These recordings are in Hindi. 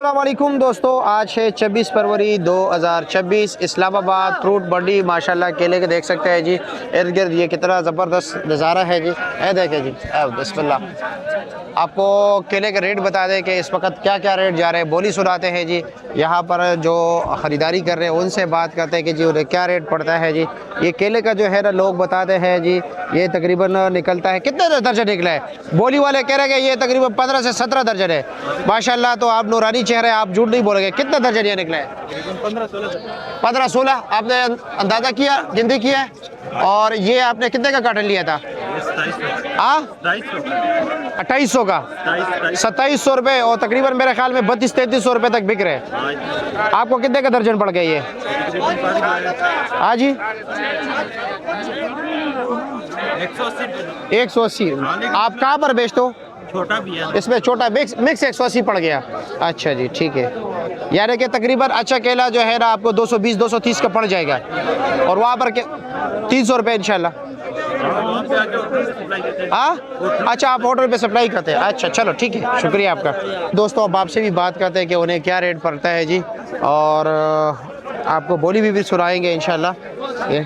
अस्सलामुअलैकुम दोस्तों, आज है 26 फरवरी 2026। इस्लामाबाद फ्रूट मंडी माशाल्लाह केले के देख सकते हैं जी। इर्द गिर्द ये कितना ज़बरदस्त नज़ारा है जी। ये देखें जी, बिस्मिल्लाह। आपको केले के रेट बता दें कि इस वक्त क्या क्या रेट जा रहे हैं, बोली सुनाते हैं जी। यहाँ पर जो ख़रीदारी कर रहे हैं उनसे बात करते हैं कि जी उन्हें क्या रेट पड़ता है जी। ये केले का जो है ना लोग बताते हैं जी, ये तकरीबन निकलता है, कितने दर्जन निकला है। बोली वाले कह रहे हैं कि ये तकरीबन 15 से 17 दर्जन है। माशाल्लाह, तो आप नूरानी चेहरे, आप झूठ नहीं बोलेंगे। कितना दर्जन ये निकला है? 15-16 आपने अंदाज़ा किया, गिनती किया है। और ये आपने कितने का कार्टन लिया था? 2800 का, 2700 रुपये, और तकरीबन मेरे ख्याल में 3200-3300 रुपये तक बिक रहे हैं। आपको कितने का दर्जन पड़ गया ये? हाँ जी, 180। आप कहाँ पर बेचते हो? छोटा भी है, इसमें छोटा मिक्स 180 पड़ गया। अच्छा जी, ठीक है। यानी कि तकरीबन अच्छा केला जो है ना आपको 220-230 का पड़ जाएगा, और वहाँ पर 300 रुपये इंशाल्लाह। हाँ, अच्छा, आप होटल पे सप्लाई करते हैं। अच्छा, चलो ठीक है, शुक्रिया आपका। दोस्तों, अब आपसे भी बात करते हैं कि उन्हें क्या रेट पड़ता है जी, और आपको बोली भी सुनाएंगे इंशाल्लाह। ये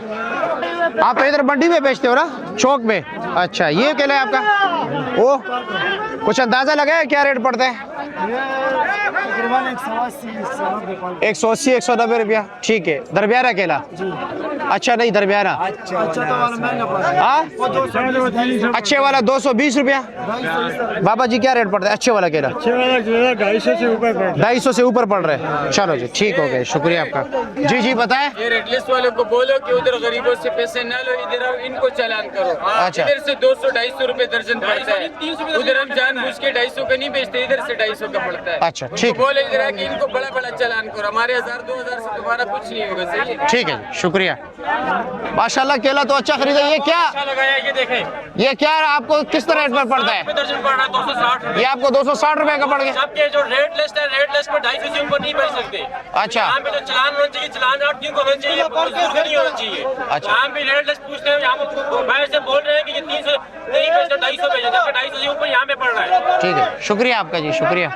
आप तो इधर मंडी में बेचते हो ना, चौक में? अच्छा, ये केला है आपका? वो कुछ अंदाज़ा लगा है क्या रेट पड़ता है? 180-190 रुपया, ठीक है। दरमियाना केला? अच्छा, नहीं दरमियाना। हाँ, अच्छे वाला 220 रुपया। बाबा जी क्या रेट पड़ता है अच्छे वाला केला? 250 से ऊपर पड़ रहा है। चलो जी, ठीक हो गए, शुक्रिया आपका। जी जी, बताएं। ये रेड लिस्ट वालों को बोलो कि उधर गरीबों से पैसे न लो, इधर आओ, इनको चालान करो। अच्छा। इधर से 200-250 रुपए दर्जन पड़ता है, उधर हम जानबूझ के 250 का नहीं बेचते, इधर से 250 का पड़ता है। अच्छा, ठीक। बोले इधर आके इनको बड़ा बड़ा चालान करो, हमारे 1000-2000 से तुम्हारा कुछ नहीं होगा। सही है, ठीक है, शुक्रिया। माशाल्लाह, केला तो अच्छा खरीदा। ये क्या अच्छा लगाया, ये देखें, ये क्या आपको किस तरह रेट पर पड़ता है? दर्जन पड़ रहा है 260। ये आपको 260 रुपए का पड़ गया। सबके जो रेट लिस्ट है, रेट लिस्ट पर 250 से ऊपर नहीं बेच सकते। अच्छा, यहाँ पे जो चलान होना चाहिए, चलान आप क्यों होना चाहिए, नहीं होना चाहिए। अच्छा। यहाँ पे रेट लिस्ट पूछते हैं, यहाँ पे बाहर से बोल रहे हैं कि ये 300 नहीं बेचते, 250 बेचते, 250 से ऊपर यहाँ पे पड़ रहा है। ठीक है, शुक्रिया आपका जी, शुक्रिया।